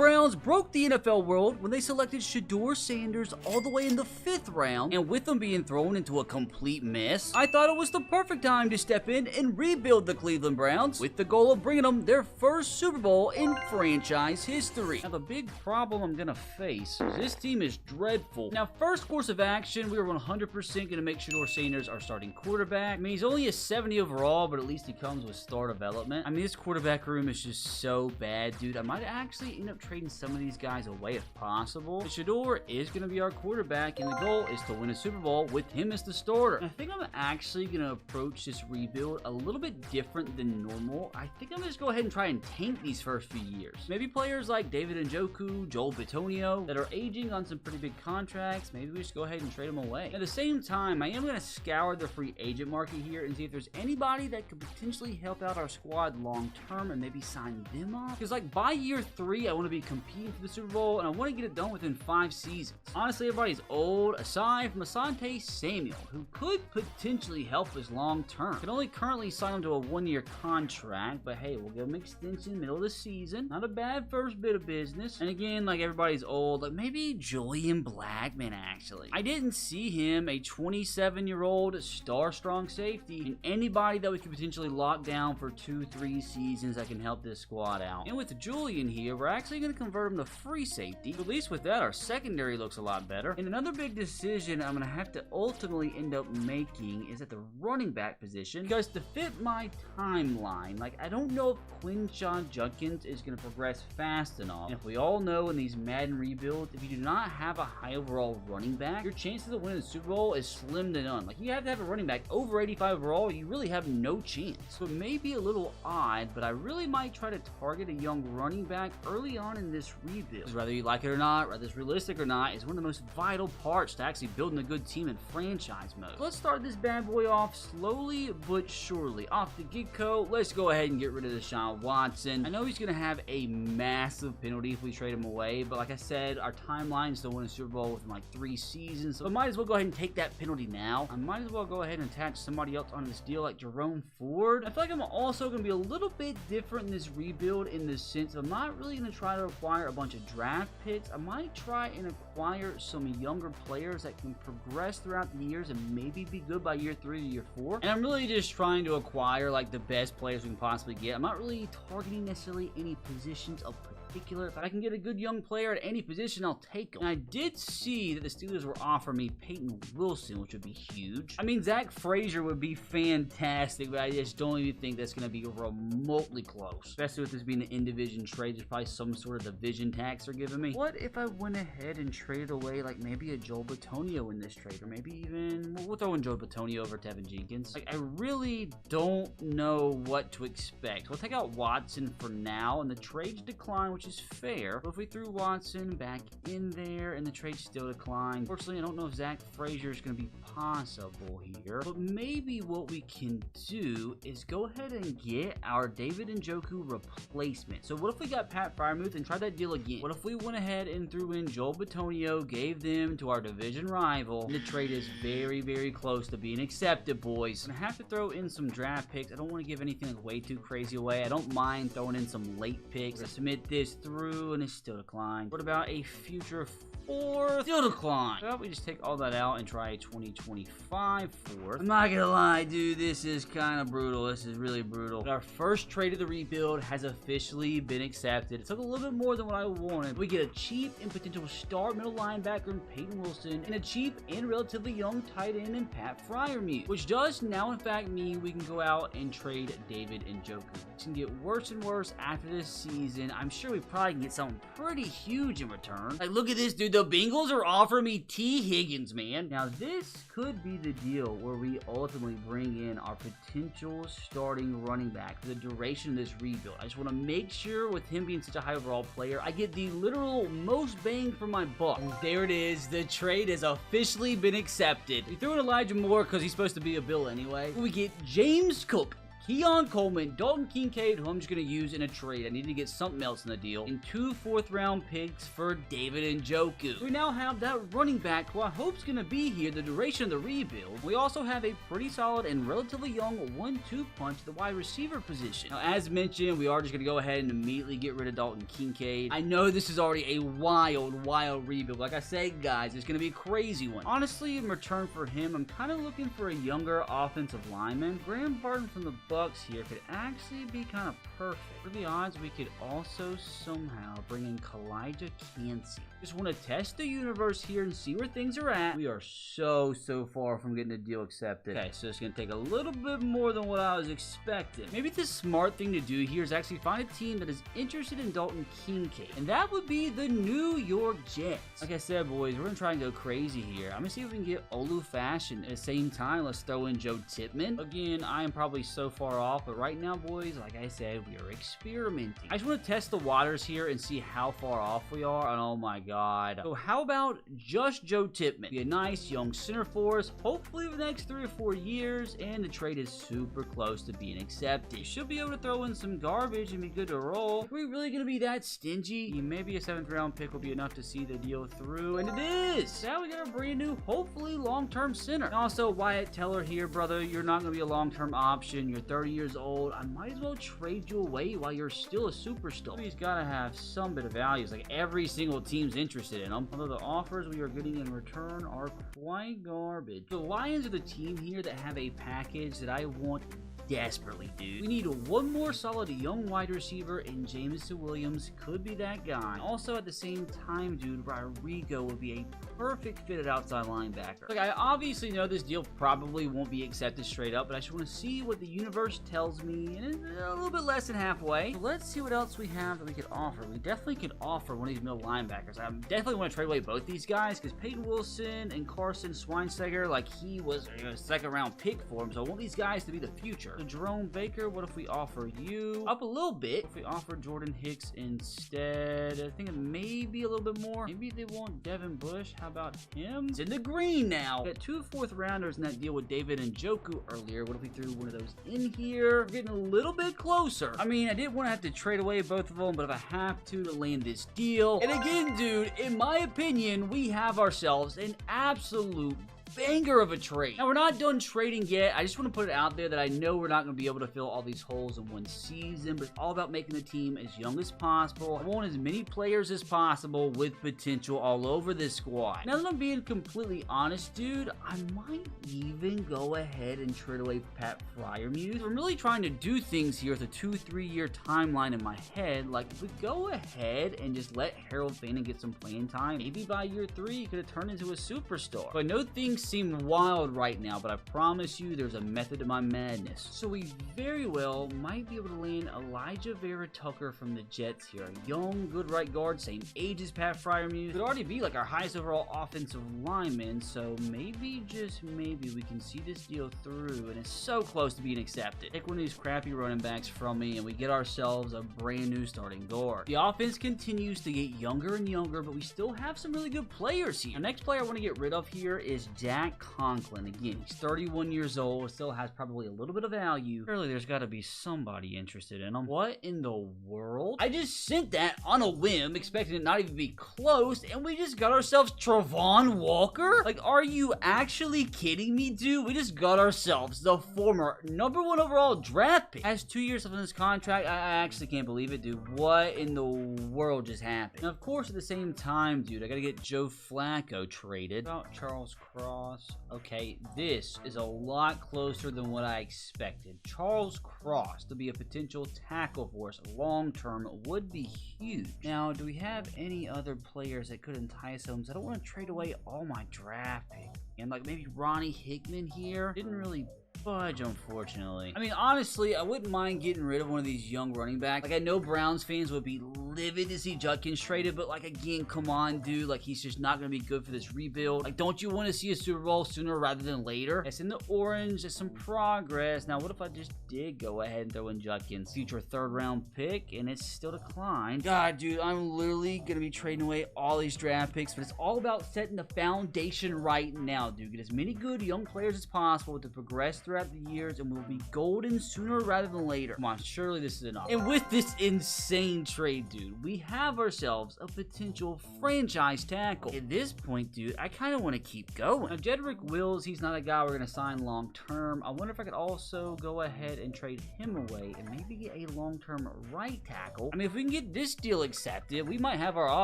Browns broke the NFL world when they selected Shedeur Sanders all the way in the 5th round, and with them being thrown into a complete mess, I thought it was the perfect time to step in and rebuild the Cleveland Browns with the goal of bringing them their first Super Bowl in franchise history. Now, the big problem I'm gonna face is this team is dreadful. Now, first course of action, we are 100% gonna make Shedeur Sanders our starting quarterback. I mean, he's only a 70 overall, but at least he comes with star development. I mean, this quarterback room is just so bad, dude. I might actually end up trading some of these guys away if possible. But Shedeur is going to be our quarterback, and the goal is to win a Super Bowl with him as the starter. And I think I'm actually going to approach this rebuild a little bit different than normal. I think I'm going to just go ahead and try and tank these first few years. Maybe players like David Njoku, Joel Bitonio that are aging on some pretty big contracts, maybe we just go ahead and trade them away. At the same time, I am going to scour the free agent market here and see if there's anybody that could potentially help out our squad long term and maybe sign them off. Because like by year 3, I want to be competing for the Super Bowl and I want to get it done within 5 seasons. Honestly, everybody's old aside from Asante Samuel, who could potentially help us long term. Can only currently sign him to a 1-year contract, but hey, we'll give him an extension middle of the season. Not a bad first bit of business. And again, like everybody's old, like maybe Julian Blackman actually. I didn't see him, a 27-year-old star-strong safety, and anybody that we could potentially lock down for 2-3 seasons that can help this squad out. And with Julian here, we're actually going to convert him to free safety. At least with that, our secondary looks a lot better. And another big decision I'm going to have to ultimately end up making is at the running back position, because to fit my timeline, like I don't know if Quinshon Judkins is going to progress fast enough. And if we all know in these Madden rebuilds, if you do not have a high overall running back, your chances of winning the Super Bowl is slim to none. Like you have to have a running back over 85 overall, you really have no chance. So it may be a little odd, but I really might try to target a young running back early on in this rebuild. Whether you like it or not, whether it's realistic or not, is one of the most vital parts to actually building a good team in franchise mode. So let's start this bad boy off slowly but surely. Off the get-go, let's go ahead and get rid of Deshaun Watson. I know he's going to have a massive penalty if we trade him away, but like I said, our timeline is to win a Super Bowl within like 3 seasons, so I might as well go ahead and take that penalty now. I might as well go ahead and attach somebody else on this deal like Jerome Ford. I feel like I'm also going to be a little bit different in this rebuild in the sense of I'm not really going to try to acquire a bunch of draft picks. I might try and acquire some younger players that can progress throughout the years and maybe be good by year 3 to year 4. And I'm really just trying to acquire like the best players we can possibly get. I'm not really targeting necessarily any positions of particular. If I can get a good young player at any position, I'll take them. And I did see that the Steelers were offering me Peyton Wilson, which would be huge. I mean, Zach Frazier would be fantastic, but I just don't even think that's going to be remotely close. Especially with this being an in-division trade, there's probably some sort of division tax they're giving me. What if I went ahead and traded away like maybe a Joel Bitonio in this trade, or maybe even, we'll throw in Joel Bitonio over Tevin Jenkins. Like, I really don't know what to expect. We'll take out Watson for now, and the trades decline, which is fair. But if we threw Watson back in there and the trade still declined, unfortunately, I don't know if Zach Frazier is going to be possible here. But maybe what we can do is go ahead and get our David Njoku replacement. So what if we got Pat Freiermuth and tried that deal again? What if we went ahead and threw in Joel Bitonio, gave them to our division rival, and the trade is very, very close to being accepted, boys. I'm going to have to throw in some draft picks. I don't want to give anything like way too crazy away. I don't mind throwing in some late picks. I submit this through and it still declined. What about a future 4th? Still decline. Well, we just take all that out and try a 2025 4th. I'm not gonna lie, dude, this is kind of brutal. This is really brutal. But our first trade of the rebuild has officially been accepted. It took a little bit more than what I wanted. We get a cheap and potential star middle linebacker in Peyton Wilson, and a cheap and relatively young tight end in Pat Freiermuth, which does now in fact mean we can go out and trade David Njoku. It's gonna get worse and worse after this season. I'm sure we probably can get something pretty huge in return. Like, look at this, dude. The Bengals are offering me T. Higgins, man. Now, this could be the deal where we ultimately bring in our potential starting running back for the duration of this rebuild. I just want to make sure with him being such a high overall player, I get the literal most bang for my buck. And there it is. The trade has officially been accepted. We threw in Elijah Moore because he's supposed to be a Bill anyway. We get James Cook, Keon Coleman, Dalton Kincaid, who I'm just going to use in a trade. I need to get something else in the deal, and 2 4th-round picks for David Njoku. We now have that running back who I hope's going to be here the duration of the rebuild. We also have a pretty solid and relatively young 1-2 punch at the wide receiver position. Now, as mentioned, we are just going to go ahead and immediately get rid of Dalton Kincaid. I know this is already a wild rebuild. Like I said, guys, it's going to be a crazy one. Honestly, in return for him, I'm kind of looking for a younger offensive lineman. Graham Barton from the Bucks here could actually be kind of perfect. For the odds, we could also somehow bring in Kalijah Cansey. Just want to test the universe here and see where things are at. We are so far from getting a deal accepted. Okay, so it's going to take a little bit more than what I was expecting. Maybe the smart thing to do here is actually find a team that is interested in Dalton Kincaid, and that would be the New York Jets. Like I said, boys, we're going to try and go crazy here. I'm going to see if we can get Olu Fashion. At the same time, let's throw in Joe Tippmann. Again, I am probably so far off, but right now, boys, like I said, we are experimenting. I just want to test the waters here and see how far off we are, and oh my god. So how about just Joe Tippmann? Be a nice young center for us, hopefully for the next 3 or 4 years, and the trade is super close to being accepted. You should be able to throw in some garbage and be good to roll. Are we really going to be that stingy? Maybe a 7th-round pick will be enough to see the deal through, and it is! Now we got a brand new, hopefully long-term center. And also, Wyatt Teller here, brother, you're not going to be a long-term option. You're 30 years old. I might as well trade you away while you're still a superstar. He's got to have some bit of value. It's like every single team's interested in him. Although the offers we are getting in return are quite garbage. The Lions are the team here that have a package that I want desperately, dude. We need one more solid young wide receiver, and Jameson Williams could be that guy. Also, at the same time, dude, Rodrigo would be a perfect fit at outside linebacker. Like, I obviously know this deal probably won't be accepted straight up, but I just want to see what the universe tells me, and it's a little bit less than halfway. So let's see what else we have that we could offer. We definitely could offer one of these middle linebackers. I definitely want to trade away both these guys, because Peyton Wilson and Carson Schweinsteiger, like, he was a 2nd-round pick for him, so I want these guys to be the future. So Jerome Baker, what if we offer you up a little bit? If we offer Jordan Hicks instead, I think it may be a little bit more. Maybe they want Devin Bush. How about him? It's in the green now. We got 2 4th-rounders in that deal with David Njoku earlier. What if we threw one of those in here? We're getting a little bit closer. I mean, I didn't want to have to trade away both of them, but if I have to land this deal. And again, dude, in my opinion, we have ourselves an absolute banger of a trade. Now, we're not done trading yet. I just want to put it out there that I know we're not going to be able to fill all these holes in one season, but it's all about making the team as young as possible. I want as many players as possible with potential all over this squad. Now that I'm being completely honest, dude, I might even go ahead and trade away Pat Freiermuth. I'm really trying to do things here with a 2-3 year timeline in my head. Like, if we go ahead and just let Harold Fanning get some playing time, maybe by year 3, he could have turned into a superstar. So I know things seem wild right now, but I promise you there's a method to my madness. So we very well might be able to land Elijah Vera Tucker from the Jets here. A young, good right guard, same age as Pat Freiermuth. Could already be like our highest overall offensive lineman, so maybe, just maybe, we can see this deal through, and it's so close to being accepted. Take one of these crappy running backs from me, and we get ourselves a brand new starting guard. The offense continues to get younger and younger, but we still have some really good players here. Our next player I want to get rid of here is Jack Conklin. Again, he's 31 years old, still has probably a little bit of value. Surely there's got to be somebody interested in him. What in the world? I just sent that on a whim, expecting it not even be close, and we just got ourselves Travon Walker? Like, are you actually kidding me, dude? We just got ourselves the former #1 overall draft pick. Has 2 years left on this contract. I actually can't believe it, dude. What in the world just happened? Now, of course, at the same time, dude, I gotta get Joe Flacco traded. About Charles Cross. Okay, this is a lot closer than what I expected. Charles Cross to be a potential tackle for us long-term would be huge. Now, do we have any other players that could entice him? I don't want to trade away all my draft picks. And like maybe Ronnie Hickman here. Didn't really budge, unfortunately. I mean, honestly, I wouldn't mind getting rid of one of these young running backs. Like, I know Browns fans would be livid to see Judkins traded, but like, again, come on, dude. Like, he's just not going to be good for this rebuild. Like, don't you want to see a Super Bowl sooner rather than later? It's in the orange. There's some progress. Now, what if I just did go ahead and throw in Judkins? Future 3rd-round pick, and it's still declined. God, dude, I'm literally going to be trading away all these draft picks, but it's all about setting the foundation right now, dude. Get as many good young players as possible to progress through throughout the years and will be golden sooner rather than later. Come on, surely this is enough. And with this insane trade, dude, we have ourselves a potential franchise tackle. At this point, dude, I kind of want to keep going. Now, Jedrick Wills, he's not a guy we're going to sign long-term. I wonder if I could also go ahead and trade him away and maybe get a long-term right tackle. I mean, if we can get this deal accepted, we might have our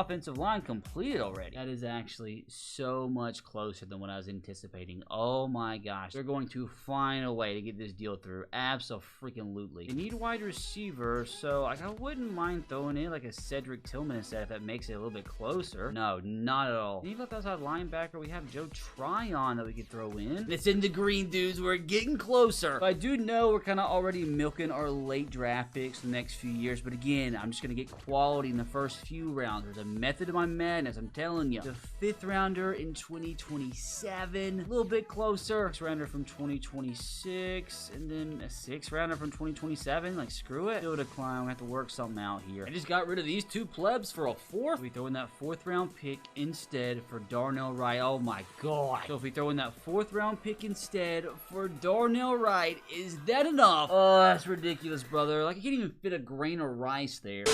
offensive line completed already. That is actually so much closer than what I was anticipating. Oh my gosh. They're going to find a way to get this deal through. Abso-freaking-lutely. They need wide receiver, so like, I wouldn't mind throwing in like a Cedric Tillman instead if that makes it a little bit closer. No, not at all. Even if outside linebacker, we have Joe Tryon that we could throw in. It's in the green, dudes. We're getting closer. But I do know we're kind of already milking our late draft picks the next few years, but again, I'm just going to get quality in the first few rounds. There's a method to my madness, I'm telling you. The 5th rounder in 2027, a little bit closer. 6th rounder from 2026, and then a 6th rounder from 2027. Like, screw it. Still decline. We have to work something out here. I just got rid of these 2 plebs for a 4th. We throw in that 4th round pick instead for Darnell Wright. Oh my god. So if we throw in that 4th round pick instead for Darnell Wright, is that enough? Oh, that's ridiculous, brother. Like, I can't even fit a grain of rice there.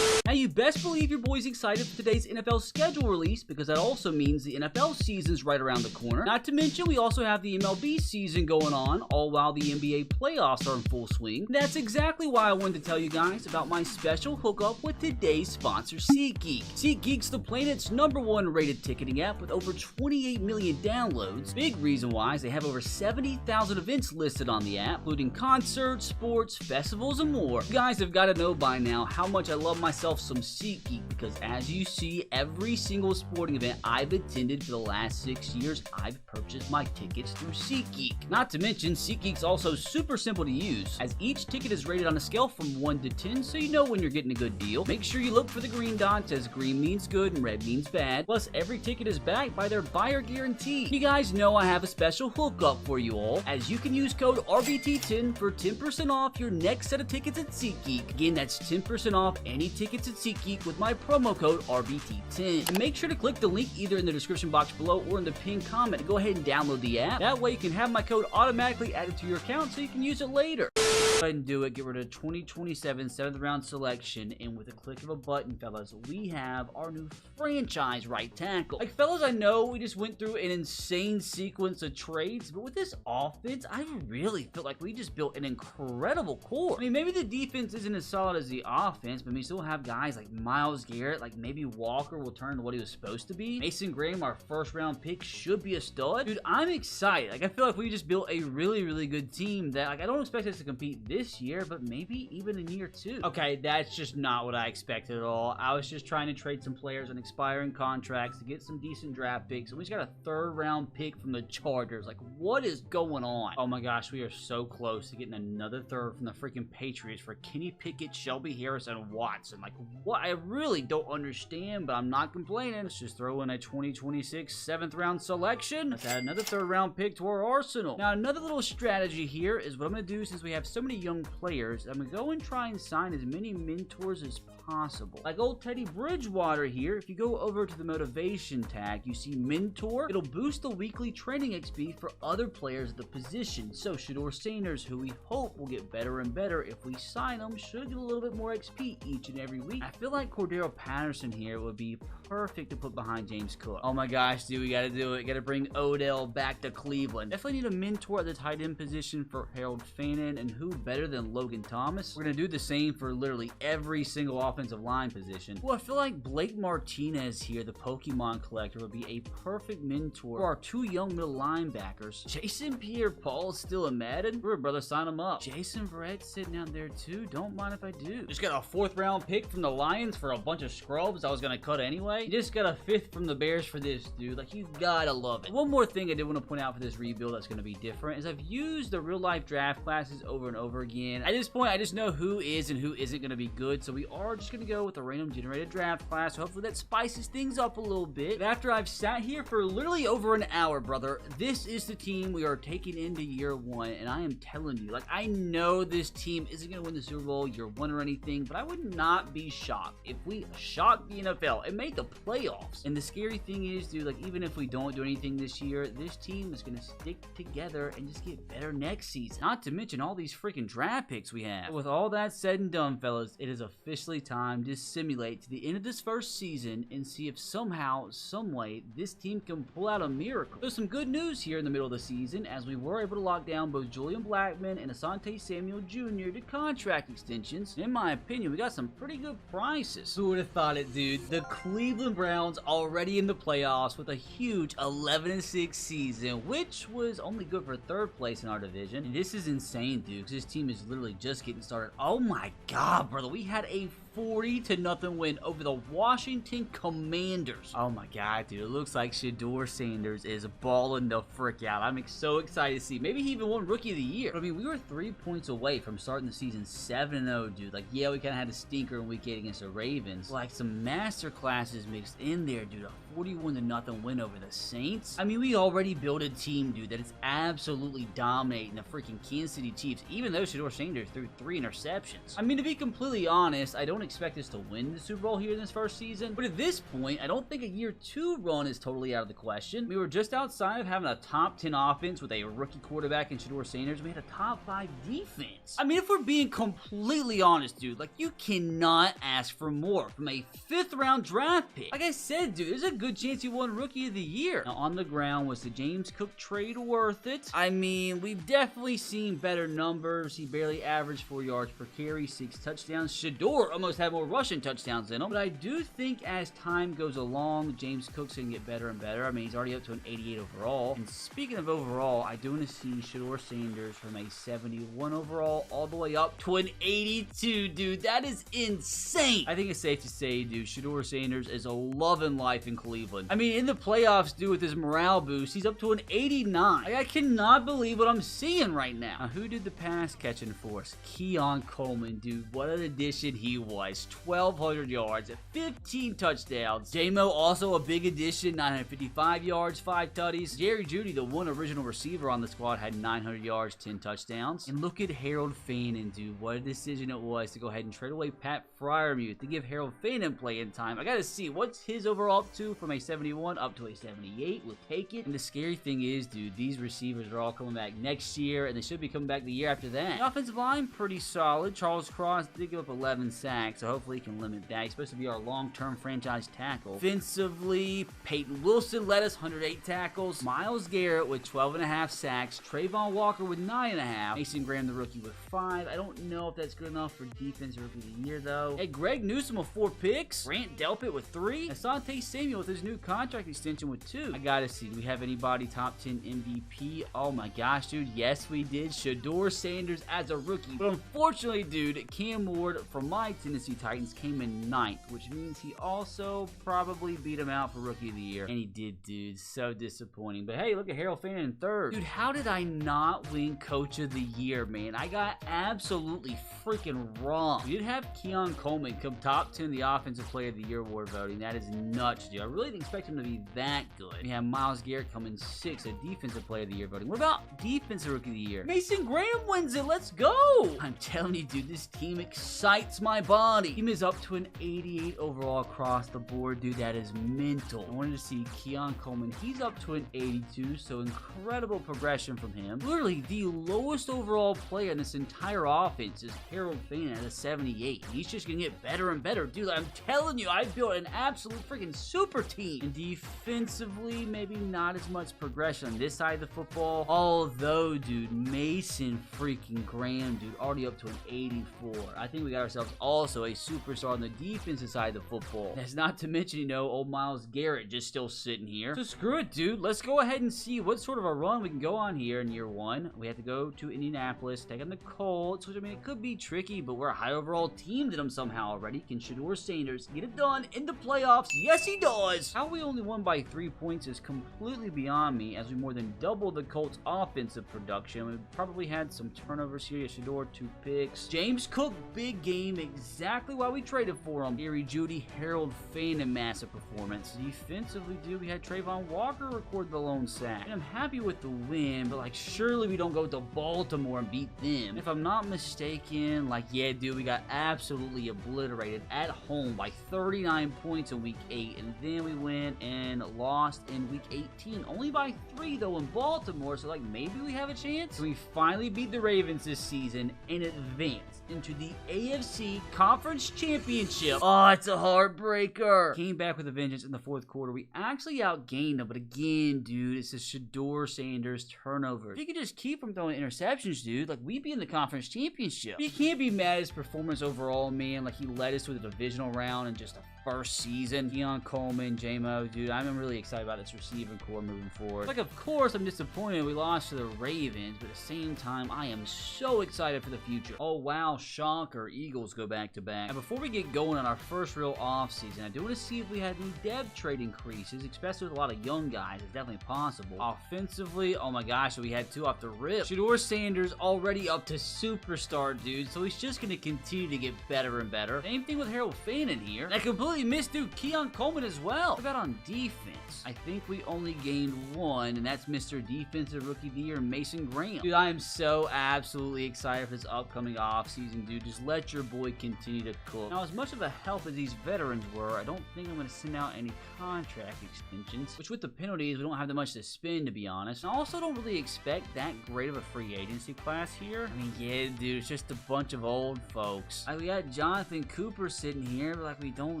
Now, you best believe your boy's excited for today's NFL schedule release, because that also means the NFL season's right around the corner. Not to mention, we also have the MLB season going on, all while the NBA playoffs are in full swing. That's exactly why I wanted to tell you guys about my special hookup with today's sponsor, SeatGeek. SeatGeek's the planet's #1 rated ticketing app with over 28 million downloads. Big reason why is they have over 70,000 events listed on the app, including concerts, sports, festivals, and more. You guys have got to know by now how much I love myself some SeatGeek, because as you see, every single sporting event I've attended for the last 6 years, I've purchased my tickets through SeatGeek. Not to mention, SeatGeek's also super simple to use, as each ticket is rated on a scale from 1 to 10, so you know when you're getting a good deal. Make sure you look for the green dots, as green means good and red means bad. Plus, every ticket is backed by their buyer guarantee. You guys know I have a special hookup for you all, as you can use code RBT10 for 10% off your next set of tickets at SeatGeek. Again, that's 10% off any tickets at SeatGeek with my promo code RBT10. And make sure to click the link either in the description box below or in the pinned comment to go ahead and download the app. That way you can have my code automatically added to your account so you can use it later. Go ahead and do it. Get rid of 2027 7th round selection, and with a click of a button, fellas, we have our new franchise right tackle. Like, fellas, I know we just went through an insane sequence of trades, but with this offense, I really feel like we just built an incredible core. I mean, maybe the defense isn't as solid as the offense, but we still have guys like Myles Garrett, like maybe Walker will turn to what he was supposed to be. Mason Graham, our 1st round pick, should be a stud. Dude, I'm excited. Like, I feel like we just built a really, really good team that, like, I don't expect us to compete this year, but maybe even in year 2. Okay, that's just not what I expected at all. I was just trying to trade some players on expiring contracts to get some decent draft picks, and we just got a 3rd round pick from the Chargers. Like, what is going on? Oh my gosh, we are so close to getting another 3rd from the freaking Patriots for Kenny Pickett, Shelby Harris, and Watson. Like, what? I really don't understand, but I'm not complaining. Let's just throw in a 2026 7th round selection. Let's add another 3rd round pick to our arsenal. Now, another little strategy here is what I'm going to do, since we have so many young players, I'm going to go and try and sign as many mentors as possible. Like old Teddy Bridgewater here, if you go over to the motivation tag, you see mentor. It'll boost the weekly training XP for other players at the position. So Shedeur Sanders, who we hope will get better and better if we sign him, should get a little bit more XP each and every week. I feel like Cordero Patterson here would be perfect to put behind James Cook. Oh my gosh, dude, we gotta do it. Gotta bring Odell back to Cleveland. Definitely need a mentor at the tight end position for Harold Fannin, and who better than Logan Thomas? We're gonna do the same for literally every single offensive line position. Well, I feel like Blake Martinez here, the Pokemon collector, would be a perfect mentor for our 2 young middle linebackers. Jason Pierre-Paul is still a Madden. We're brother, sign him up. Jason Verrett sitting down there too. Don't mind if I do. Just got a 4th round pick from the Lions for a bunch of scrubs I was gonna cut anyway. You just got a 5th from the Bears for this, dude. Like, you gotta love it. One more thing I did want to point out for this rebuild that's gonna be different is I've used the real life draft classes over and over again. At this point, I just know who is and who isn't gonna be good, so we are just going to go with a random generated draft class. So hopefully that spices things up a little bit. But after I've sat here for literally over an hour, brother, this is the team we are taking into year one. And I am telling you, like, I know this team isn't going to win the Super Bowl year one or anything, but I would not be shocked if we shocked the NFL and made the playoffs. And the scary thing is, dude, like, even if we don't do anything this year, this team is going to stick together and just get better next season. Not to mention all these freaking draft picks we have. But with all that said and done, fellas, it is officially time to simulate to the end of this first season and see if somehow, someway, this team can pull out a miracle. There's some good news here in the middle of the season, as we were able to lock down both Julian Blackmon and Asante Samuel Jr. to contract extensions. In my opinion, we got some pretty good prices. Who would have thought it, dude? The Cleveland Browns already in the playoffs with a huge 11-6 season, which was only good for third place in our division. And this is insane, dude, because this team is literally just getting started. Oh my god, brother, we had a 40-0 win over the Washington Commanders. Oh my god, dude, it looks like Shedeur Sanders is balling the frick out. I'm so excited to see. Maybe he even won Rookie of the Year. But I mean, we were 3 points away from starting the season 7-0, dude. Like, yeah, we kind of had a stinker in week 8 against the Ravens. Like, some master classes mixed in there, dude. A 41-0 win over the Saints. I mean, we already built a team, dude, that is absolutely dominating the freaking Kansas City Chiefs, even though Shedeur Sanders threw 3 interceptions. I mean, to be completely honest, I don't expect us to win the Super Bowl here in this first season, but at this point, I don't think a year 2 run is totally out of the question. We were just outside of having a top 10 offense with a rookie quarterback in Shedeur Sanders. We had a top 5 defense. I mean, if we're being completely honest, dude, like, you cannot ask for more from a 5th round draft pick. Like I said, dude, there's a good chance you won Rookie of the Year. Now, on the ground, was the James Cook trade worth it? I mean, we've definitely seen better numbers. He barely averaged 4 yards per carry, 6 touchdowns. Shedeur almost had more rushing touchdowns in him. But I do think as time goes along, James Cook's going to get better and better. I mean, he's already up to an 88 overall. And speaking of overall, I do want to see Shedeur Sanders from a 71 overall all the way up to an 82, dude. That is insane. I think it's safe to say, dude, Shedeur Sanders is a loving life in Cleveland. I mean, in the playoffs, dude, with his morale boost, he's up to an 89. Like, I cannot believe what I'm seeing right now. Now, who did the pass catching for us? Keon Coleman, dude. What an addition he was. 1,200 yards, 15 touchdowns. J-Mo also a big addition, 955 yards, 5 tutties. Jerry Jeudy, the one original receiver on the squad, had 900 yards, 10 touchdowns. And look at Harold Fannin, dude. What a decision it was to go ahead and trade away Pat Freiermuth to give Harold Fannin playing time. I gotta see, what's his overall up to from a 71 up to a 78? We'll take it. And the scary thing is, dude, these receivers are all coming back next year, and they should be coming back the year after that. The offensive line, pretty solid. Charles Cross did give up 11 sacks, so hopefully he can limit that. He's supposed to be our long-term franchise tackle. Offensively, Peyton Wilson led us, 108 tackles. Myles Garrett with 12.5 sacks. Trayvon Walker with 9.5. Mason Graham, the rookie, with 5. I don't know if that's good enough for defensive rookie of the year, though. Hey, Greg Newsome with 4 picks. Grant Delpit with 3. Asante Samuel with his new contract extension with 2. I gotta see, do we have anybody top 10 MVP? Oh my gosh, dude. Yes, we did. Shedeur Sanders as a rookie. But unfortunately, dude, Cam Ward from my Tennessee Titans came in 9th, which means he also probably beat him out for Rookie of the Year. And he did, dude. So disappointing. But hey, look at Harold Fannin in 3rd. Dude, how did I not win Coach of the Year, man? I got absolutely freaking wrong. We did have Keon Coleman come top 10 in the Offensive Player of the Year award voting. That is nuts, dude. I really didn't expect him to be that good. We have Myles Garrett coming 6th at Defensive Player of the Year voting. What about Defensive Rookie of the Year? Mason Graham wins it. Let's go. I'm telling you, dude, this team excites my body. Team is up to an 88 overall across the board, dude. That is mental. I wanted to see Keon Coleman. He's up to an 82, so incredible progression from him. Literally, the lowest overall player in this entire offense is Harold Fannin at a 78. He's just gonna get better and better, dude. I'm telling you, I built an absolute freaking super team. And defensively, maybe not as much progression on this side of the football. Although, dude, Mason freaking Graham, dude, already up to an 84. I think we got ourselves also a superstar on the defensive side of the football. That's not to mention, you know, old Myles Garrett just still sitting here. So screw it, dude. Let's go ahead and see what sort of a run we can go on here in year 1. We have to go to Indianapolis, take on the Colts, which, I mean, it could be tricky, but we're a high overall team to them somehow already. Can Shedeur Sanders get it done in the playoffs? Yes, he does. How we only won by 3 points is completely beyond me, as we more than doubled the Colts' offensive production. We probably had some turnovers here. Shedeur, 2 picks. James Cook, big game, exactly exactly why we traded for him. Gary Judy, Harold Fane, and massive performance. Defensively, dude, we had Trayvon Walker record the lone sack. And I'm happy with the win, but like surely we don't go to Baltimore and beat them. If I'm not mistaken, like yeah, dude, we got absolutely obliterated at home by 39 points in week 8, and then we went and lost in week 18, only by 3 though in Baltimore. So like maybe we have a chance. So we finally beat the Ravens this season and advance into the AFC Conference Championship. Oh, it's a heartbreaker. Came back with a vengeance in the fourth quarter. We actually outgained them, but again, dude, it's a Shedeur Sanders turnover. If you could just keep from throwing interceptions, dude, like we'd be in the conference championship. You can't be mad at his performance overall, man. Like he led us to the divisional round in just a first season. Keon Coleman, J-Mo, dude, I'm really excited about this receiving core moving forward. Like, of course, I'm disappointed we lost to the Ravens, but at the same time, I am so excited for the future. Oh, wow, shocker, Eagles go back-to-back. And before we get going on our first real offseason, I do want to see if we had any depth trade increases, especially with a lot of young guys. It's definitely possible. Offensively, oh my gosh, we had 2 off the rip. Shedeur Sanders already up to superstar, dude, so he's just going to continue to get better and better. Same thing with Harold Fane in here. And I completely missed, dude, Keon Coleman as well. What about on defense? I think we only gained 1, and that's Mr. Defensive Rookie of the Year, Mason Graham. Dude, I am so absolutely excited for this upcoming offseason, dude. Just let your boy continue to cook. Now, as much of a help as these veterans were, I don't think I'm going to send out any contract extensions, which with the penalties, we don't have that much to spend, to be honest. And I also don't really expect that great of a free agency class here. I mean, yeah, dude, it's just a bunch of old folks. Like, we got Jonathan Cooper sitting here, but like we don't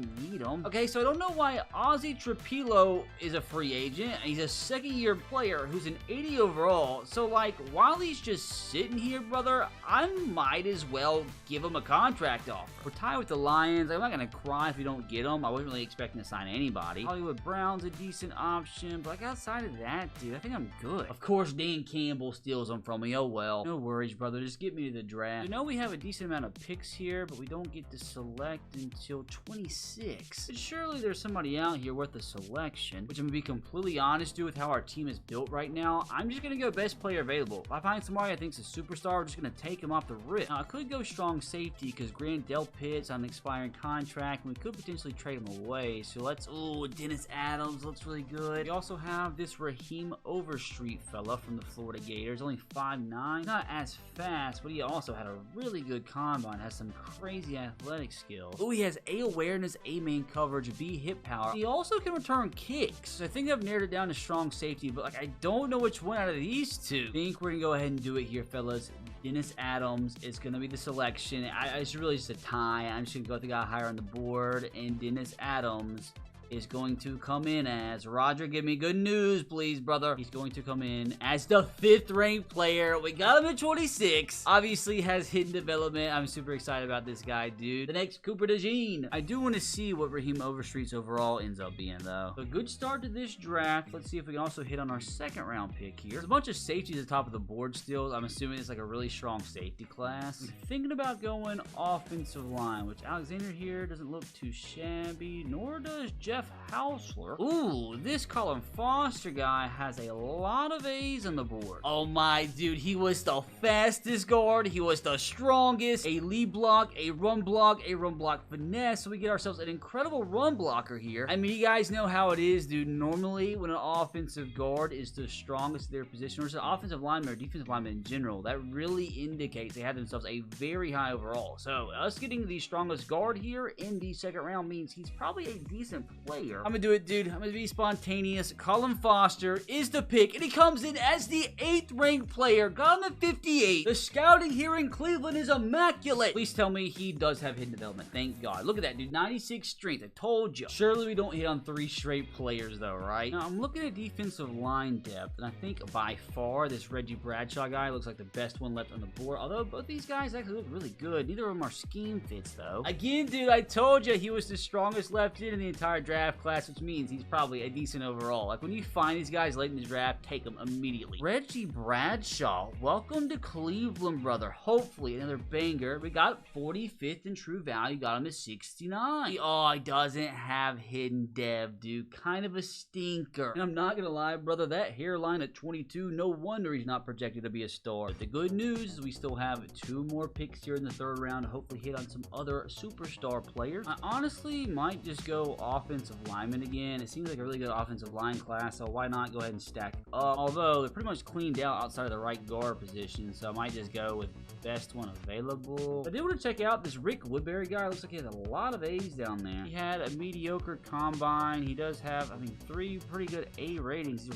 need him. Okay, so I don't know why Ozzie Trapilo is a free agent. He's a second-year player who's an 80 overall. So, like, while he's just sitting here, brother, I might as well give him a contract offer. We're tied with the Lions. I'm not going to cry if we don't get him. I wasn't really expecting to sign anybody. Hollywood Brown's a decent option, but like outside of that, dude, I think I'm good. Of course, Dan Campbell steals them from me. Oh, well. No worries, brother. Just get me to the draft. I know we have a decent amount of picks here, but we don't get to select until 26. But surely there's somebody out here worth a selection, which I'm going to be completely honest, dude, with how our team is built right now. I'm just going to go best player available. If I find somebody I think's a superstar, I'm just going to take him off the rip. Now, I could go strong safety because Grandel Pitts on an expiring contract, and we could potentially trade him away. So let's, ooh, Dennis Adams looks really good. We also have this Raheem Overstreet fella from the Florida Gators, only 5'9". Not as fast, but he also had a really good combine, has some crazy athletic skills. Ooh, he has A awareness, A main coverage, B hip power. He also can return kicks. So I think I've narrowed it down to strong safety, but like I don't know which one out of these two. I think we're gonna go ahead and do it here, fellas. Dennis Adams is going to be the selection. It's really just a tie. I'm just going to go with the guy higher on the board, and Dennis Adams is going to come in as, Roger, give me good news, please, brother. He's going to come in as the 5th ranked player. We got him at 26. Obviously has hidden development. I'm super excited about this guy, dude. The next Cooper DeJean. I do want to see what Raheem Overstreet's overall ends up being, though. So a good start to this draft. Let's see if we can also hit on our 2nd round pick here. There's a bunch of safeties at the top of the board still. I'm assuming it's like a really strong safety class. I'm thinking about going offensive line, which Alexander here doesn't look too shabby, nor does Jeff Hausler. Ooh, this Colin Foster guy has a lot of A's on the board. Oh my, dude, he was the fastest guard. He was the strongest. A lead block, a run block, a run block finesse. So we get ourselves an incredible run blocker here. I mean, you guys know how it is, dude. Normally, when an offensive guard is the strongest in their position, or it's an offensive lineman or defensive lineman in general, that really indicates they have themselves a very high overall. So us getting the strongest guard here in the 2nd round means he's probably a decent player. I'm gonna do it, dude. I'm gonna be spontaneous. Colin Foster is the pick, and he comes in as the 8th ranked player. Got him at 58. The scouting here in Cleveland is immaculate. Please tell me he does have hidden development. Thank God. Look at that, dude. 96 strength. I told you. Surely we don't hit on 3 straight players, though, right? Now, I'm looking at defensive line depth, and I think by far this Reggie Bradshaw guy looks like the best one left on the board, although both these guys actually look really good. Neither of them are scheme fits, though. Again, dude, I told you he was the strongest left in the entire draft. draft class, which means he's probably a decent overall. Like, when you find these guys late in the draft, take them immediately. Reggie Bradshaw, welcome to Cleveland, brother. Hopefully, another banger. We got 45th in true value, got him at 69. Oh, he doesn't have hidden dev, dude. Kind of a stinker. And I'm not gonna lie, brother, that hairline at 22, no wonder he's not projected to be a star. But the good news is we still have 2 more picks here in the 3rd round to hopefully hit on some other superstar players. I honestly might just go offensive lineman again. It seems like a really good offensive line class, so why not go ahead and stack up? Although they're pretty much cleaned out outside of the right guard position, so I might just go with best one available. I did want to check out this Rick Woodbury guy. Looks like he has a lot of A's down there. He had a mediocre combine. He does have, I mean, 3 pretty good A ratings.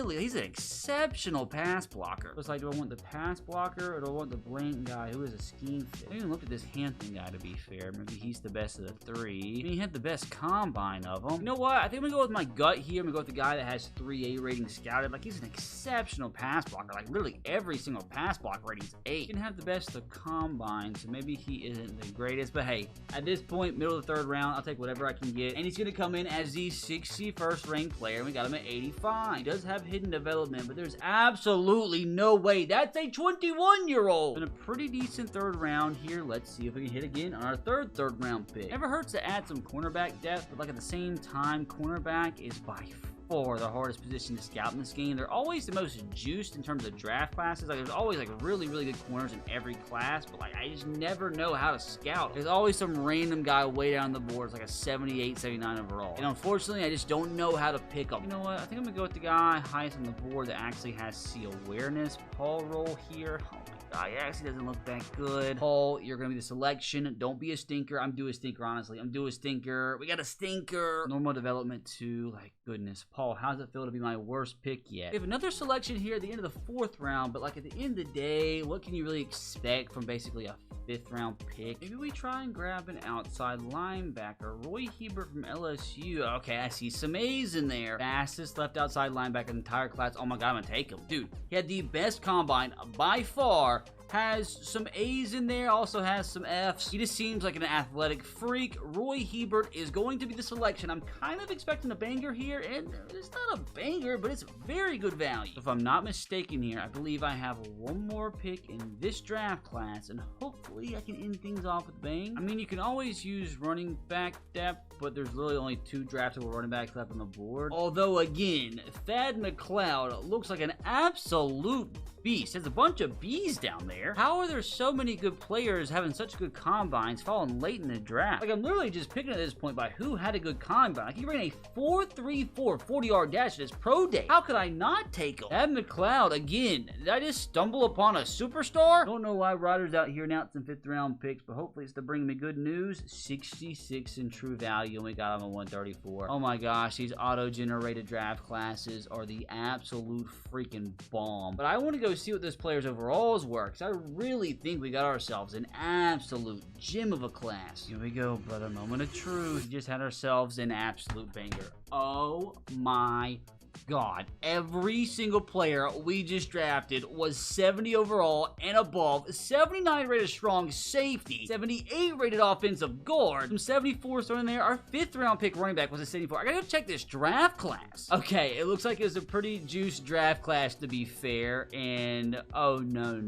He's an exceptional pass blocker. Looks like, do I want the pass blocker or do I want the blank guy who is a scheme fit? I didn't even look at this Hampton guy, to be fair. Maybe he's the best of the 3. I mean, he had the best combine of them. You know what? I think I'm gonna go with my gut here. I'm gonna go with the guy that has 3 A ratings scouted. Like, he's an exceptional pass blocker. Like, literally every single pass block rating's 8. He didn't have the best of combine, so maybe he isn't the greatest. But hey, at this point, middle of the 3rd round, I'll take whatever I can get. And he's gonna come in as the 61st ranked player. We got him at 85. He does have hidden development, but there's absolutely no way that's a 21-year-old. Been a pretty decent 3rd round here. Let's see if we can hit again on our 3rd round pick. Never hurts to add some cornerback depth, but like at the same time, cornerback is by far the hardest position to scout in this game. They're always the most juiced in terms of draft classes. Like, there's always like really good corners in every class, but like I just never know how to scout. There's always some random guy way down the board. It's like a 78, 79 overall. And unfortunately, I just don't know how to pick them. You know what? I think I'm gonna go with the guy highest on the board that actually has C awareness. Paul roll here. Oh my god, he actually doesn't look that good. Paul, you're gonna be the selection. Don't be a stinker. I'm due a stinker, honestly. I'm due a stinker. We got a stinker. Normal development 2. Like, goodness. Paul, how does it feel to be my worst pick yet? We have another selection here at the end of the 4th round, but like at the end of the day, what can you really expect from basically a 5th round pick? Maybe we try and grab an outside linebacker. Roy Hebert from LSU. Okay, I see some A's in there. Fastest left outside linebacker in the entire class. Oh my god, I'm gonna take him. Dude, he had the best combine by far. Has some A's in there, also has some F's. He just seems like an athletic freak. Roy Hebert is going to be the selection. I'm kind of expecting a banger here, and it's not a banger, but it's very good value. If I'm not mistaken here, I believe I have 1 more pick in this draft class, and hopefully I can end things off with a bang. I mean, you can always use running back depth, but there's literally only 2 draftable running backs left on the board. Although, again, Thad McLeod looks like an absolute beast. There's a bunch of B's down there. How are there so many good players having such good combines falling late in the draft? Like, I'm literally just picking at this point by who had a good combine. Like, he ran a 4.34 40-yard dash at his pro day. How could I not take him? Thad McLeod, again, did I just stumble upon a superstar? Don't know why Ryder's out here announcing 5th round picks, but hopefully it's to bring me good news. 66 in true value, and we got him at 134. Oh my gosh, these auto-generated draft classes are the absolute freaking bomb. But I want to go see what this player's overalls were, because I really think we got ourselves an absolute gem of a class. Here we go, brother. Moment of truth. We just had ourselves an absolute banger. Oh my god, every single player we just drafted was 70 overall and above, 79 rated strong safety, 78 rated offensive guard, some 74s thrown in there. Our 5th round pick running back was a 74. I gotta go check this draft class. Okay, it looks like it was a pretty juiced draft class, to be fair, and oh no,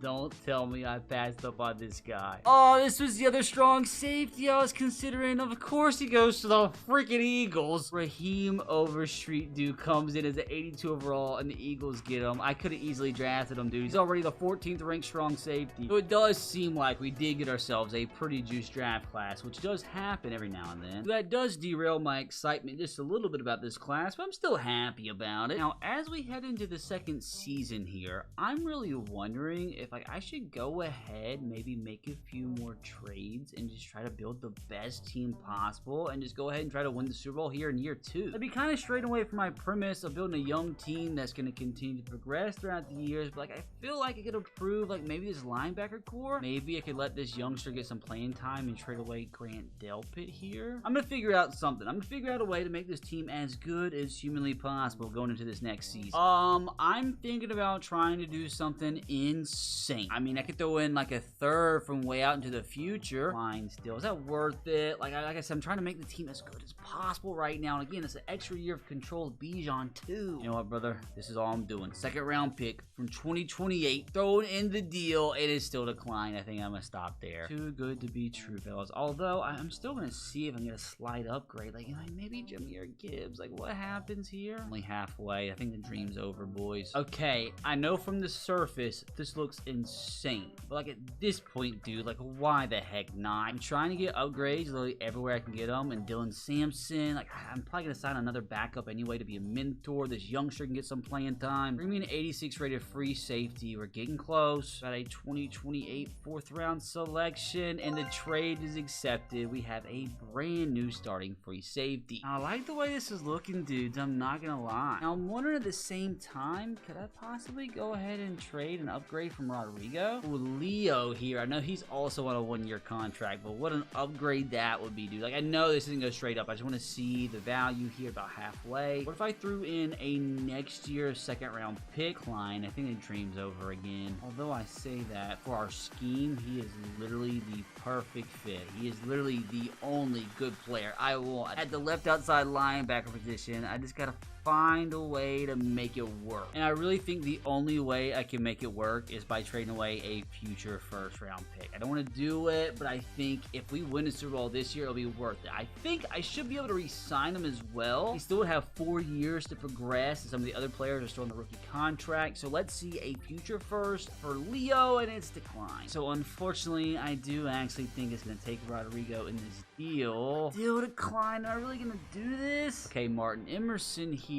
don't tell me I passed up on this guy. Oh, this was the other strong safety I was considering. Of course he goes to the freaking Eagles. Raheem Overstreet, dude, comes in as an 82 overall, and the Eagles get him. I could have easily drafted him, dude. He's already the 14th ranked strong safety. So it does seem like we did get ourselves a pretty juiced draft class, which does happen every now and then. That does derail my excitement just a little bit about this class, but I'm still happy about it. Now, as we head into the 2nd season here, I'm really wondering if I should go ahead, maybe make a few more trades and just try to build the best team possible and just go ahead and try to win the Super Bowl here in year 2. That'd be kind kind of strayed away from my premise of building a young team that's going to continue to progress throughout the years, but like I feel like I could improve like maybe this linebacker core. Maybe I could let this youngster get some playing time and trade away Grant Delpit here. I'm going to figure out something. I'm going to figure out a way to make this team as good as humanly possible going into this next season. I'm thinking about trying to do something insane. I mean, I could throw in like a third from way out into the future. Fine still. Is that worth it? Like I said, I'm trying to make the team as good as possible right now. And again, it's an extra year of control of Bijan too. You know what, brother? This is all I'm doing. Second round pick from 2028. Thrown in the deal. It is still declined. I think I'm going to stop there. Too good to be true, fellas. Although, I'm still going to see if I'm going to slide upgrade. Like maybe Jahmyr Gibbs. Like, what happens here? Only halfway. I think the dream's over, boys. Okay, I know from the surface, this looks insane. But, like, at this point, dude, like, why the heck not? I'm trying to get upgrades literally everywhere I can get them. And Dylan Sampson, like, I'm probably going to sign another backup anyway to be a mentor. This youngster can get some playing time. Bring me an 86 rated free safety. We're getting close. Got a 2028 fourth round selection, and the trade is accepted. We have a brand new starting free safety. Now, I like the way this is looking, dudes. I'm not going to lie. Now, I'm wondering at the same time, could I possibly go ahead and trade an upgrade from Rodrigo? Ooh, Leo here. I know he's also on a one-year contract, but what an upgrade that would be, dude. Like, I know this isn't going to straight up. I just want to see the value here about halfway. What if I threw in a next year second round pick? Klein, I think the dream's over again. Although I say that, for our scheme, he is literally the perfect fit. He is literally the only good player I want at the left outside linebacker position. I just gotta find a way to make it work. And I really think the only way I can make it work is by trading away a future first round pick. I don't want to do it, but I think if we win the Super Bowl this year, it'll be worth it. I think I should be able to re-sign him as well. He still would have 4 years to progress, and some of the other players are still on the rookie contract. So let's see a future first for Leo, and it's declined. So unfortunately, I do actually think it's going to take Rodrigo in this deal. Deal declined. Am I really going to do this? Okay, Martin Emerson here.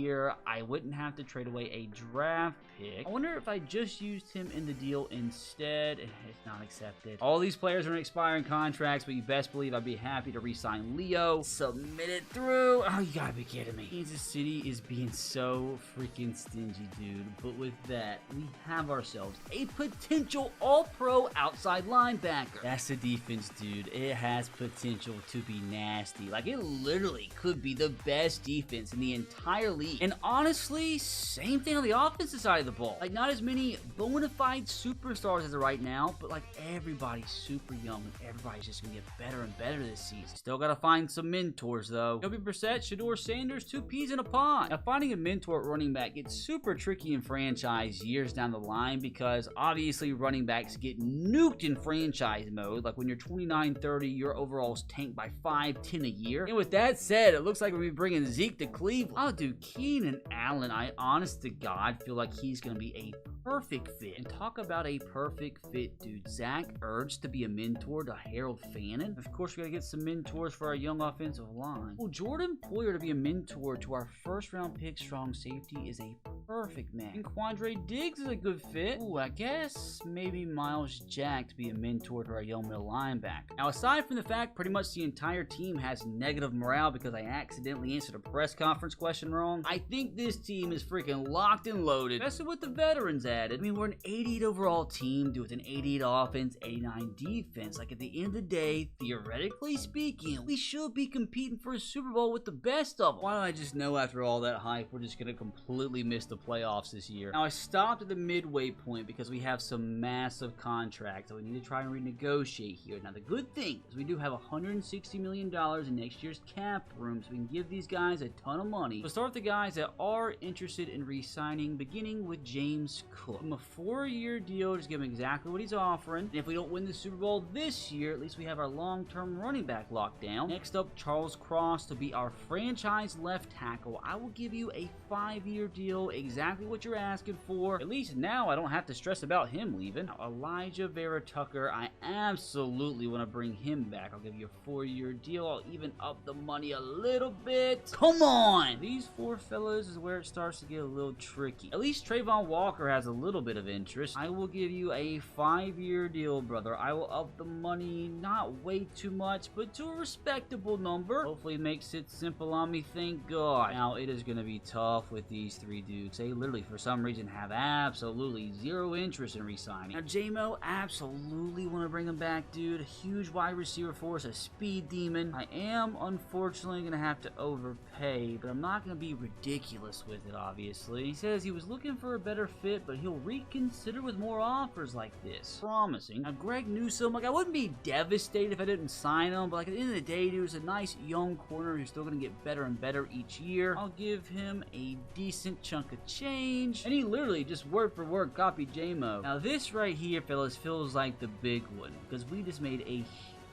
I wouldn't have to trade away a draft pick. I wonder if I just used him in the deal instead. It's not accepted. All these players are in expiring contracts, but you best believe I'd be happy to re-sign Leo. Submit it through. Oh, you gotta be kidding me. Kansas City is being so freaking stingy, dude. But with that, we have ourselves a potential all-pro outside linebacker. That's the defense, dude. It has potential to be nasty. Like, it literally could be the best defense in the entire league. And honestly, same thing on the offensive side of the ball. Like, not as many bona fide superstars as of right now, but like everybody's super young and everybody's just gonna get better and better this season. Still gotta find some mentors though. Jacoby Brissett, Shedeur Sanders, 2 peas in a pod. Now, finding a mentor at running back gets super tricky in franchise years down the line because obviously running backs get nuked in franchise mode. Like when you're 29, 30, your overalls tank by 5, 10 a year. And with that said, it looks like we're gonna be bringing Zeke to Cleveland. Oh, dude, Keenan Allen, I honest to God feel like he's gonna be a perfect fit. And talk about a perfect fit, dude. Zach Ertz to be a mentor to Harold Fannin. Of course, we gotta get some mentors for our young offensive line. Well, Jordan Poyer to be a mentor to our first round pick strong safety is a perfect man. And Quandre Diggs is a good fit. Ooh, I guess maybe Miles Jack to be a mentor to our young middle linebacker. Now, aside from the fact pretty much the entire team has negative morale because I accidentally answered a press conference question wrong, I think this team is freaking locked and loaded, especially with the veterans added. I mean, we're an 88 overall team, dude, with an 88 offense, 89 defense. Like, at the end of the day, theoretically speaking, we should be competing for a Super Bowl with the best of them. Why don't I just know after all that hype, we're just gonna completely miss the playoffs this year? Now, I stopped at the midway point because we have some massive contracts that we need to try and renegotiate here. Now, the good thing is we do have $160 million in next year's cap room, so we can give these guys a ton of money. We'll start with the guys that are interested in re-signing, beginning with James Cook. From a 4-year deal, just give him exactly what he's offering. And if we don't win the Super Bowl this year, at least we have our long-term running back locked down. Next up, Charles Cross to be our franchise left tackle. I will give you a 5-year deal, exactly what you're asking for. At least now I don't have to stress about him leaving. Now, Elijah Vera Tucker, I absolutely want to bring him back. I'll give you a 4-year deal. I'll even up the money a little bit. Come on! These 4 fellas, is where it starts to get a little tricky. At least Trayvon Walker has a little bit of interest. I will give you a 5-year deal, brother. I will up the money, not way too much, but to a respectable number. Hopefully it makes it simple on me, thank God. Now, it is going to be tough with these three dudes. They literally, for some reason, have absolutely zero interest in re-signing. Now, J-Mo, absolutely want to bring him back, dude. A huge wide receiver for us, a speed demon. I am, unfortunately, going to have to overpay, but I'm not going to be ridiculous with it, obviously. He says he was looking for a better fit, but he'll reconsider with more offers like this. Promising. Now, Greg Newsome, like, I wouldn't be devastated if I didn't sign him, but like at the end of the day, dude, it's a nice young corner who's still going to get better and better each year. I'll give him a decent chunk of change, and he literally just word for word copied J-Mo. Now, this right here, fellas, feels like the big one, because we just made a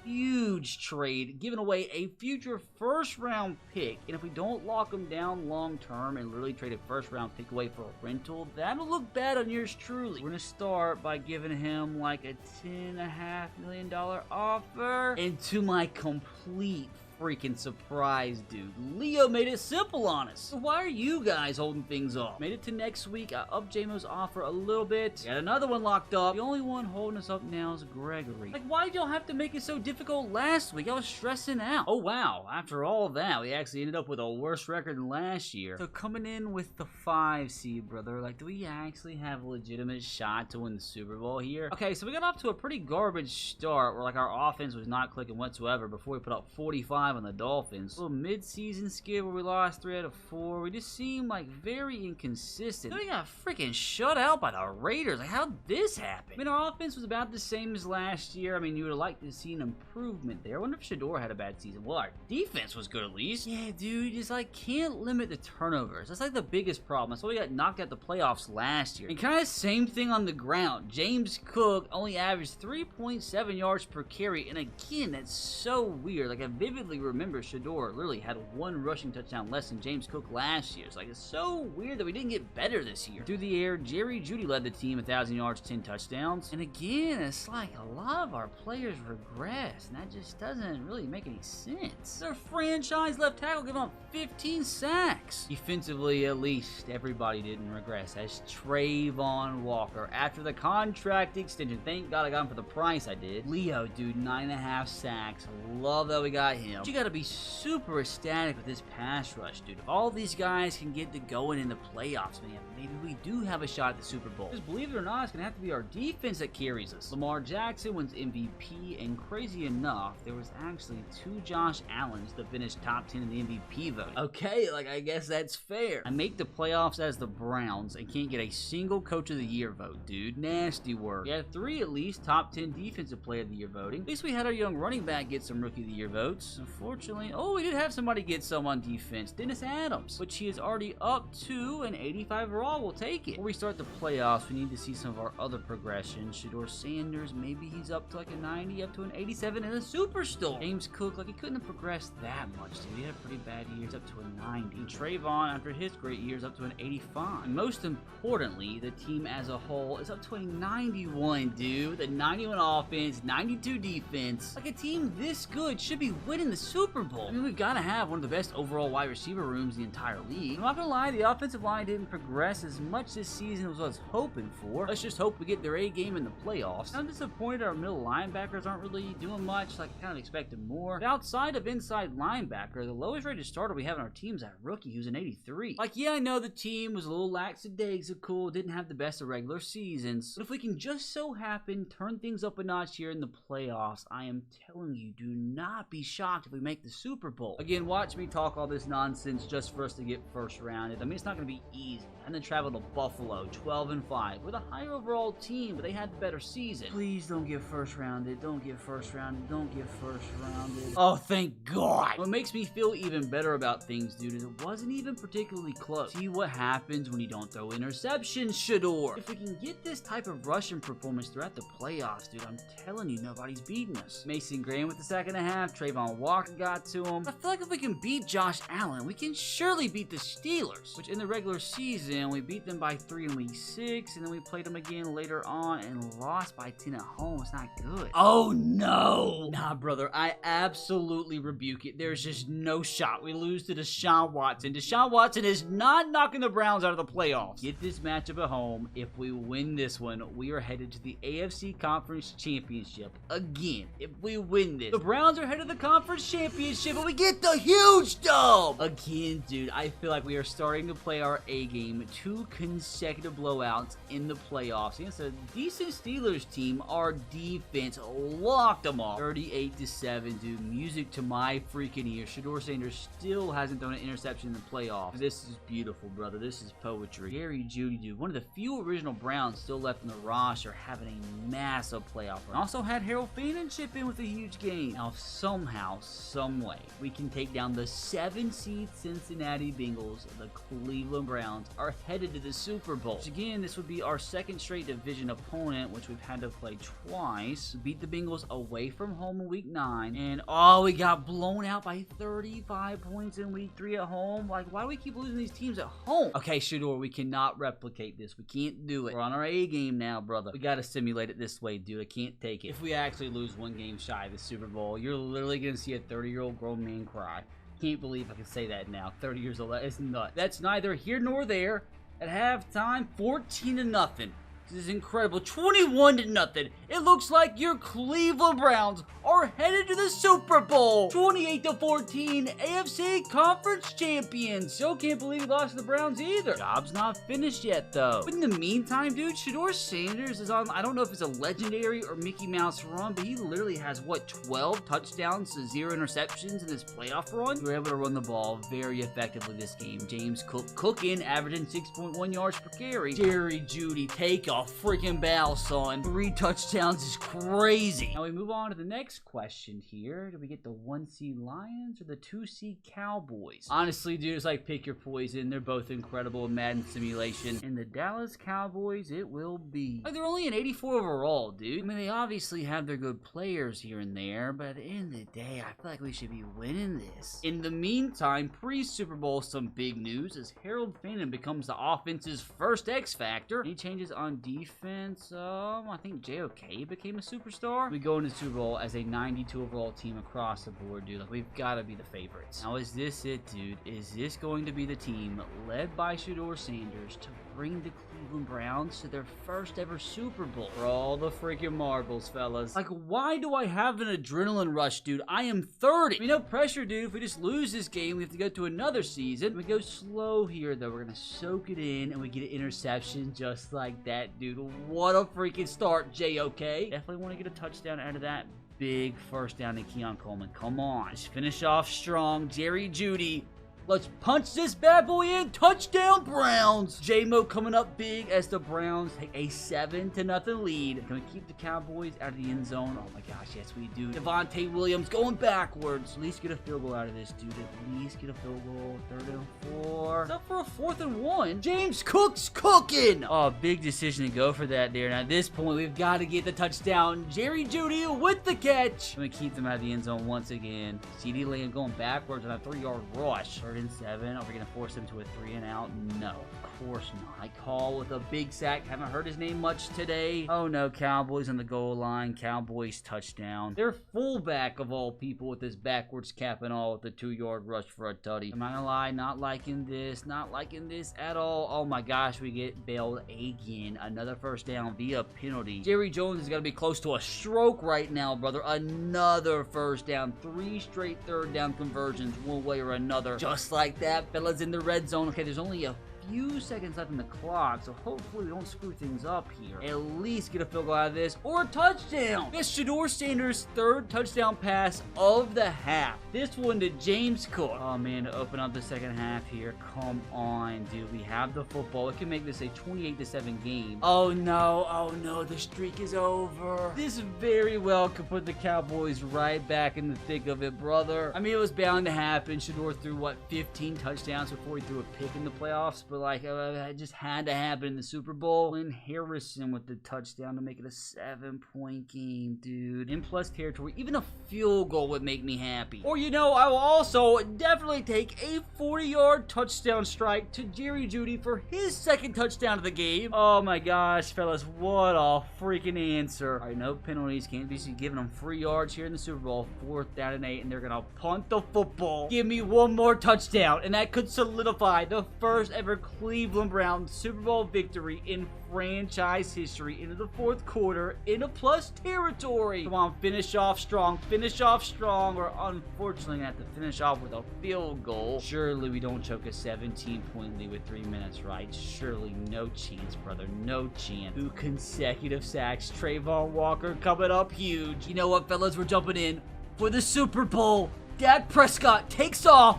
huge trade, giving away a future first-round pick, and if we don't lock him down long-term and literally trade a first-round pick away for a rental, that'll look bad on yours truly. We're gonna start by giving him like a $10.5 million offer, and to my complete freaking surprise, dude, Leo made it simple on us. So why are you guys holding things off? Made it to next week. I upped J-Mo's offer a little bit. Got another one locked up. The only one holding us up now is Gregory. Like, why did y'all have to make it so difficult last week? I was stressing out. Oh, wow. After all of that, we actually ended up with a worse record than last year. So coming in with the 5 seed, brother, like, do we actually have a legitimate shot to win the Super Bowl here? Okay, so we got off to a pretty garbage start where, like, our offense was not clicking whatsoever before we put up 45 on the Dolphins. A little mid-season skid where we lost 3 out of 4. We just seem like very inconsistent. Then we got freaking shut out by the Raiders. Like, how'd this happen? I mean, our offense was about the same as last year. I mean, you would have liked to see an improvement there. I wonder if Shedeur had a bad season. Well, our defense was good at least. Yeah, dude, you just like can't limit the turnovers. That's like the biggest problem. That's why we got knocked out the playoffs last year. And kind of same thing on the ground. James Cook only averaged 3.7 yards per carry. And again, that's so weird. Like, I vividly remember Shedeur literally had 1 rushing touchdown less than James Cook last year. It's like, it's so weird that we didn't get better this year. Through the air, Jerry Jeudy led the team 1,000 yards, 10 touchdowns. And again, it's like a lot of our players regress, and that just doesn't really make any sense. Their franchise left tackle giving up 15 sacks. Defensively, at least, everybody didn't regress. That's Trayvon Walker. After the contract extension, thank God I got him for the price I did. Leo, dude, 9.5 sacks. Love that we got him. But you gotta be super ecstatic with this pass rush, dude. If all these guys can get to going in the playoffs, man, maybe we do have a shot at the Super Bowl. Just believe it or not, it's gonna have to be our defense that carries us. Lamar Jackson wins MVP, and crazy enough, there was actually 2 Josh Allens that finished top 10 in the MVP vote. Okay, like, I guess that's fair. I make the playoffs as the Browns and can't get a single Coach of the Year vote, dude. Nasty work. We had 3 at least top 10 Defensive Player of the Year voting. At least we had our young running back get some Rookie of the Year votes. Unfortunately, oh, we did have somebody get some on defense. Dennis Adams, which he is already up to an 85 overall. We'll take it. Before we start the playoffs, we need to see some of our other progressions. Shedeur Sanders, maybe he's up to like a 90, up to an 87 in a superstar. James Cook, like, he couldn't have progressed that much, dude. He had a pretty bad year. He's up to a 90. And Trayvon, after his great years, up to an 85. And most importantly, the team as a whole is up to a 91, dude. The 91 offense, 92 defense. Like, a team this good should be winning the Super Bowl. I mean, we've got to have one of the best overall wide receiver rooms in the entire league. I'm not gonna lie, the offensive line didn't progress as much this season as I was hoping for. Let's just hope we get their A game in the playoffs. I'm disappointed our middle linebackers aren't really doing much. Like, I kind of expected more. But outside of inside linebacker, the lowest rated starter we have in our team is that rookie who's an 83. Like, yeah, I know the team was a little lackadaisical, didn't have the best of regular seasons, but if we can just so happen turn things up a notch here in the playoffs, I am telling you, do not be shocked if we make the Super Bowl. Again, watch me talk all this nonsense just for us to get first rounded. I mean, it's not going to be easy. And then travel to Buffalo, 12-5, with a higher overall team, but they had the better season. Please don't get first rounded. Don't get first rounded. Don't get first rounded. Oh, thank God. What makes me feel even better about things, dude, is it wasn't even particularly close. See what happens when you don't throw interceptions, Shedeur. If we can get this type of rushing performance throughout the playoffs, dude, I'm telling you, nobody's beating us. Mason Graham with the sack and a half. Trayvon Walker clock got to him. I feel like if we can beat Josh Allen, we can surely beat the Steelers, which in the regular season, we beat them by 3 in week 6, and then we played them again later on and lost by 10 at home. It's not good. Oh, no. Nah, brother, I absolutely rebuke it. There's just no shot. We lose to Deshaun Watson. Deshaun Watson is not knocking the Browns out of the playoffs. Get this matchup at home. If we win this one, we are headed to the AFC Conference Championship again. If we win this, the Browns are headed to the Conference Championship, and we get the huge dub. Again, dude, I feel like we are starting to play our A game. 2 consecutive blowouts in the playoffs against a decent Steelers team. Our defense locked them off 38-7, dude. Music to my freaking ears. Shedeur Sanders still hasn't thrown an interception in the playoffs. This is beautiful, brother. This is poetry. Jerry Jeudy, dude, one of the few original Browns still left in the roster, having a massive playoff run. Also had Harold Fannin chip in with a huge game. Now, somehow, someway, we can take down the 7-seed Cincinnati Bengals. The Cleveland Browns are headed to the Super Bowl. Which, again, this would be our second straight division opponent, which we've had to play twice. We beat the Bengals away from home in week 9, and oh, we got blown out by 35 points in week 3 at home. Like, why do we keep losing these teams at home? Okay, Shedeur, we cannot replicate this. We can't do it. We're on our A game now, brother. We gotta simulate it this way, dude. I can't take it. If we actually lose 1 game shy of the Super Bowl, you're literally gonna see a 30-year-old grown man cry. Can't believe I can say that now. 30 years old. It's nuts. That's neither here nor there. At halftime, 14-0. This is incredible. 21-0. It looks like your Cleveland Browns are headed to the Super Bowl. 28-14, AFC Conference Champions. Still can't believe we lost to the Browns either. Job's not finished yet, though. But in the meantime, dude, Shedeur Sanders is on, I don't know if it's a legendary or Mickey Mouse run, but he literally has, what, 12 touchdowns to 0 interceptions in this playoff run? We were able to run the ball very effectively this game. James Cook cooking, averaging 6.1 yards per carry. Jerry Jeudy, take a freaking bow, son. 3 touchdowns is crazy. Now we move on to the next question here. Do we get the 1-seed Lions or the 2-seed Cowboys? Honestly, dude, it's like pick your poison. They're both incredible in Madden Simulation. And the Dallas Cowboys, it will be. Like, they're only an 84 overall, dude. I mean, they obviously have their good players here and there, but at the end of the day, I feel like we should be winning this. In the meantime, pre-Super Bowl, some big news as Harold Fannin becomes the offense's first X Factor. Any changes on defense? I think JOK became a superstar. We go into the Super Bowl as a 92 overall team across the board, dude. Like, we've got to be the favorites. Now, is this it, dude? Is this going to be the team led by Shedeur Sanders to bring the Cleveland Browns to their first ever Super Bowl? For all the freaking marbles, fellas. Like, why do I have an adrenaline rush, dude? I am 30. I mean, no pressure, dude. If we just lose this game, we have to go to another season. We go slow here, though. We're going to soak it in, and we get an interception just like that, dude. What a freaking start, JOK. Definitely want to get a touchdown out of that. Big first down to Keon Coleman. Come on. Let's finish off strong. Jerry Jeudy. Let's punch this bad boy in. Touchdown, Browns. J-Mo coming up big as the Browns take a 7-0 lead. Can we keep the Cowboys out of the end zone? Oh my gosh, yes we do. Devontae Williams going backwards. At least get a field goal out of this, dude. At least get a field goal. 3rd and 4. It's up for a 4th and 1. James Cook's cooking. Oh, big decision to go for that there. Now at this point, we've got to get the touchdown. Jerry Jeudy with the catch. Can we keep them out of the end zone once again? CD Lamb going backwards on a 3-yard rush. 3rd and 7. Are we going to force him to a 3 and out? No, of course not. I call with a big sack. Haven't heard his name much today. Oh no, Cowboys on the goal line. Cowboys touchdown. Their fullback of all people with this backwards cap and all with the 2-yard rush for a tutty. Am I gonna lie? Not liking this. Not liking this at all. Oh my gosh, we get bailed again. Another first down via penalty. Jerry Jones is gonna be close to a stroke right now, brother. Another first down. 3 straight 3rd down conversions one way or another. Just like that, fellas, in the red zone. Okay, there's only a few seconds left in the clock, so hopefully we don't screw things up here. At least get a field goal out of this, or a touchdown. This Shedeur Sanders' 3rd touchdown pass of the half. This one to James Cook. Oh man, to open up the second half here. Come on, dude. We have the football. We can make this a 28-7 game. Oh no, the streak is over. This very well could put the Cowboys right back in the thick of it, brother. I mean, it was bound to happen. Shedeur threw, what, 15 touchdowns before he threw a pick in the playoffs, but like it just had to happen in the Super Bowl. Lynn Harrison with the touchdown to make it a 7-point game, dude. In plus territory, even a field goal would make me happy. Or, you know, I will also definitely take a 40-yard touchdown strike to Jerry Jeudy for his second touchdown of the game. Oh my gosh, fellas, what a freaking answer. All right, no penalties. Can't be giving them free yards here in the Super Bowl. 4th down and 8, and they're gonna punt the football. Give me one more touchdown, and that could solidify the first ever Cleveland Browns Super Bowl victory in franchise history into the 4th quarter in a plus territory. Come on, finish off strong. Finish off strong. We're unfortunately gonna have to finish off with a field goal. Surely we don't choke a 17-point lead with 3 minutes, right? Surely no chance, brother. No chance. 2 consecutive sacks. Trayvon Walker coming up huge. You know what, fellas? We're jumping in for the Super Bowl. Dak Prescott takes off.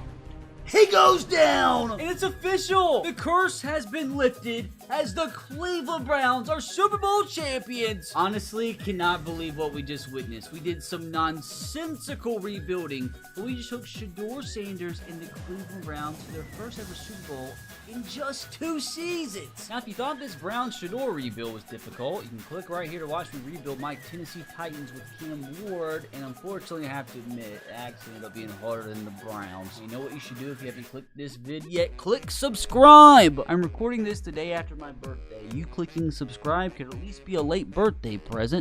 He goes down! And it's official! The curse has been lifted as the Cleveland Browns are Super Bowl champions! Honestly, cannot believe what we just witnessed. We did some nonsensical rebuilding, but we just took Shedeur Sanders and the Cleveland Browns to their first ever Super Bowl in just 2 seasons. Now, if you thought this Browns Shedeur rebuild was difficult, you can click right here to watch me rebuild my Tennessee Titans with Cam Ward, and unfortunately, I have to admit, it actually ended up being harder than the Browns. You know what you should do if you haven't clicked this vid yet? Click subscribe! I'm recording this the day after my birthday. You clicking subscribe could at least be a late birthday present.